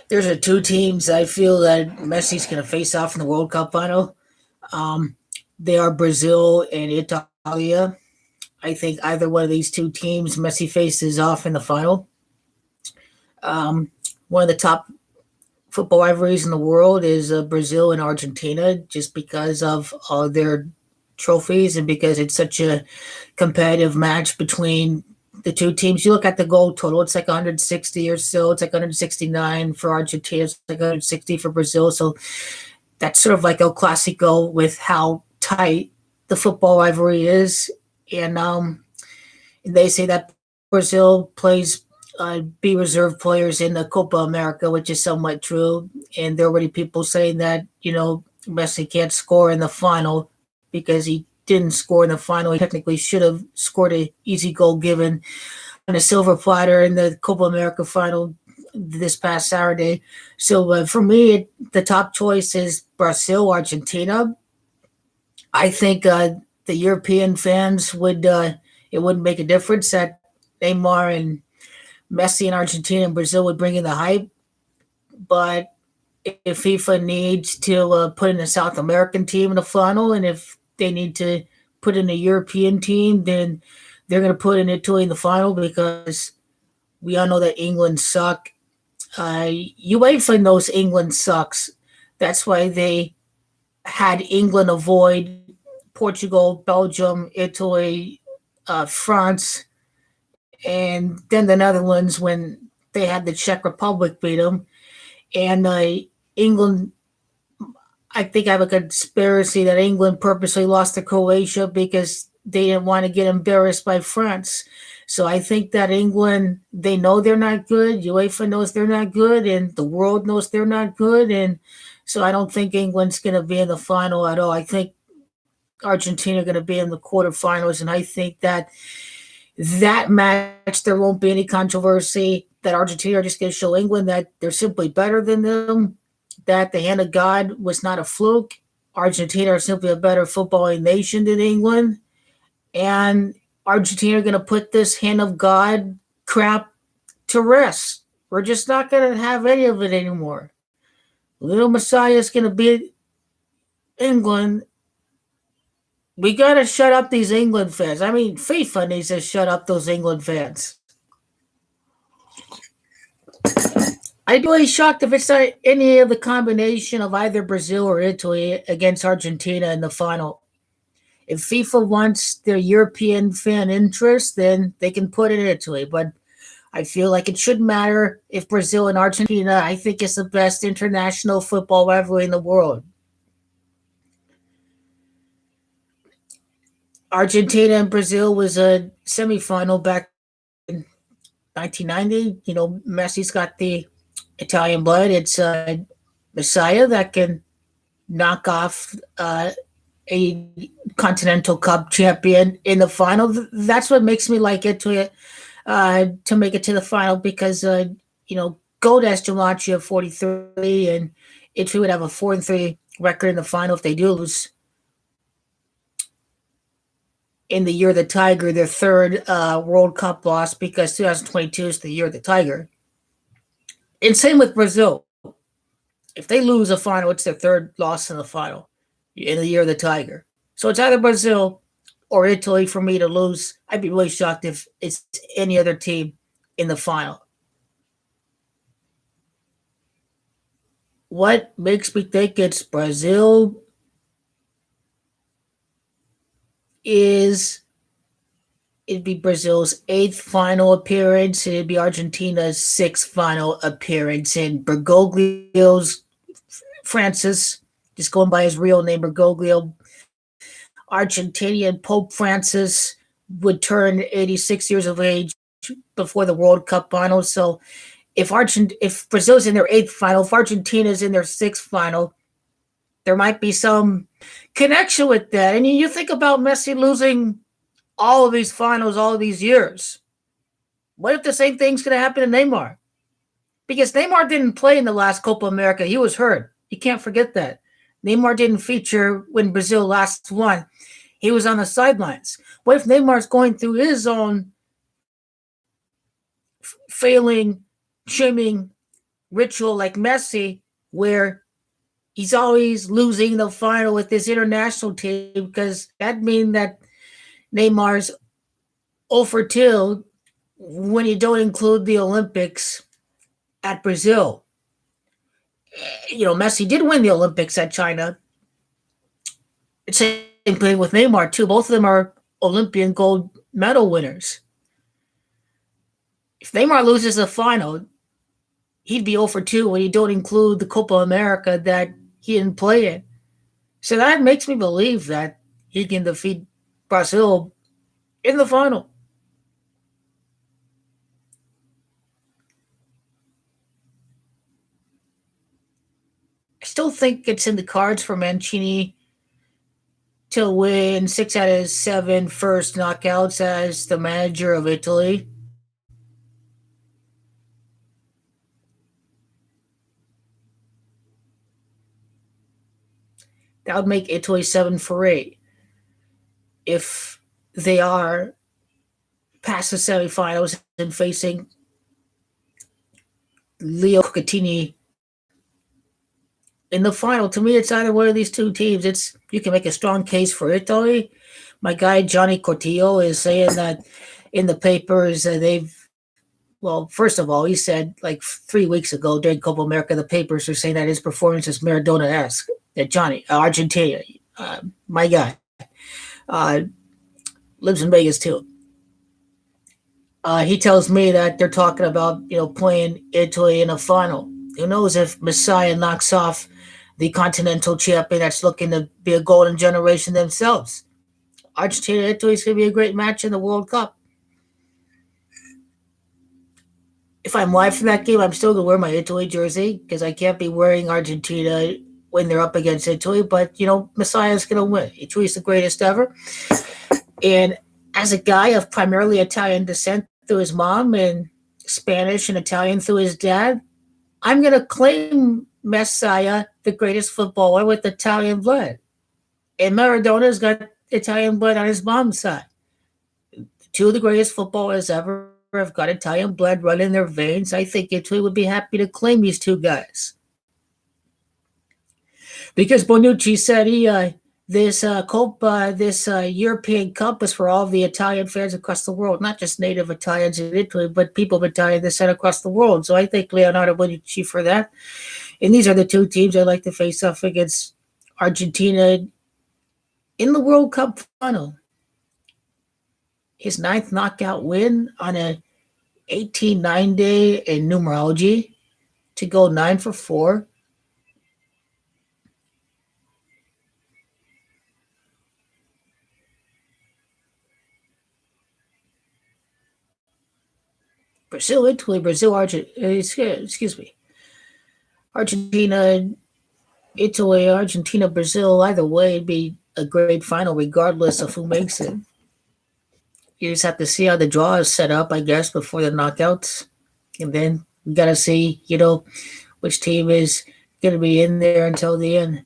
There's a two teams I feel that Messi's going to face off in the World Cup final. Um, they are Brazil and Italia. I think either one of these two teams Messi faces off in the final. Um, One of the top football rivalries in the world is Brazil and Argentina, just because of their trophies and because it's such a competitive match between the two teams. You look at the goal total; it's like 160 or so. It's like 169 for Argentina. It's like 160 for Brazil. So that's sort of like El Clasico with how tight the football rivalry is. And they say that Brazil plays be reserve players in the Copa America, which is somewhat true. And there are already people saying that, Messi can't score in the final because he didn't score in the final. He technically should have scored a easy goal given on a silver platter in the Copa America final this past Saturday. So for me, the top choice is Brazil, Argentina. I think the European fans would it wouldn't make a difference that Neymar and Messi and Argentina and Brazil would bring in the hype, but if FIFA needs to put in a South American team in the final, and if they need to put in a European team, then they're going to put in Italy in the final because we all know that England suck. UEFA knows England sucks. That's why they had England avoid Portugal, Belgium, Italy, France, and then the Netherlands when they had the Czech Republic beat them. And England, I think I have a conspiracy that England purposely lost to Croatia because they didn't want to get embarrassed by France. So I think that England, they know they're not good. UEFA knows they're not good, and the world knows they're not good. And so I don't think England's going to be in the final at all. I think Argentina are going to be in the quarterfinals, and I think that that match there won't be any controversy. That Argentina are just going to show England that they're simply better than them. That the hand of God was not a fluke. Argentina are simply a better footballing nation than England, and Argentina are going to put this hand of God crap to rest. We're just not going to have any of it anymore. Little Messiah is going to beat England. We got to shut up these England fans. I mean, FIFA needs to shut up those England fans. I'd be really shocked if it's not any of the combination of either Brazil or Italy against Argentina in the final. If FIFA wants their European fan interest, then they can put it in Italy. But I feel like it shouldn't matter if Brazil and Argentina. I think it's the best international football rivalry in the world. Argentina and Brazil was a semifinal back in 1990. Messi's got the Italian blood. It's MESSIah that can knock off a Continental Cup champion in the final. That's what makes me like it to make it to the final because Gold has Gematria 43, and Italy would have a 4-3 record in the final if they do lose. In the year of the Tiger, their third World Cup loss because 2022 is the year of the Tiger. And same with Brazil. If they lose a final, it's their third loss in the final in the year of the Tiger. So it's either Brazil or Italy for me to lose. I'd be really shocked if it's any other team in the final. What makes me think it's Brazil is it'd be Brazil's 8th final appearance, and it'd be Argentina's 6th final appearance. And Bergoglio's Francis, just going by his real name, Bergoglio, Argentinian Pope Francis would turn 86 years of age before the World Cup final. So if Brazil's in their 8th final, if Argentina's in their 6th final, there might be some connection with that. And you think about Messi losing all of these finals all of these years. What if the same thing's going to happen to Neymar? Because Neymar didn't play in the last Copa America. He was hurt. You can't forget that. Neymar didn't feature when Brazil last won. He was on the sidelines. What if Neymar's going through his own failing, shaming ritual like Messi, where he's always losing the final with this international team because that means that Neymar's 0 for 2 when you don't include the Olympics at Brazil. Messi did win the Olympics at China. Same thing with Neymar, too. Both of them are Olympian gold medal winners. If Neymar loses the final, he'd be 0 for 2 when you don't include the Copa America that he didn't play in. So that makes me believe that he can defeat Brazil in the final. I still think it's in the cards for Mancini to win 6 out of 7 first knockouts as the manager of Italy. That would make Italy 7 for 8 if they are past the semifinals and facing Leo Cucatini in the final. To me, it's either one of these two teams. You can make a strong case for Italy. My guy Johnny Cortillo is saying that in the papers well, first of all, he said like 3 weeks ago during Copa America, the papers are saying that his performance is Maradona-esque. That Johnny, Argentina, my guy, uh, lives in Vegas too. He tells me that they're talking about playing Italy in a final. Who knows if MESSIah knocks off the continental champion that's looking to be a golden generation themselves. Argentina Italy is going to be a great match in the World Cup. If I'm live for that game, I'm still going to wear my Italy jersey because I can't be wearing Argentina when they're up against Italy. But, MESSIah is going to win. Italy's the greatest ever. And as a guy of primarily Italian descent through his mom and Spanish and Italian through his dad, I'm going to claim MESSIah the greatest footballer with Italian blood. And Maradona's got Italian blood on his mom's side. Two of the greatest footballers ever have got Italian blood running in their veins. I think Italy would be happy to claim these two guys. Because Bonucci said this European Cup is for all of the Italian fans across the world, not just native Italians in Italy, but people of Italian descent across the world. So I thank Leonardo Bonucci for that. And these are the two teams I'd like to face off against Argentina in the World Cup final. His 9th knockout win on a 18-9 day in numerology to go 9 for 4. Brazil, Italy, Brazil, excuse me. Argentina, Italy, Argentina, Brazil, either way, it'd be a great final regardless of who makes it. You just have to see how the draw is set up, I guess, before the knockouts. And then we got to see, which team is going to be in there until the end.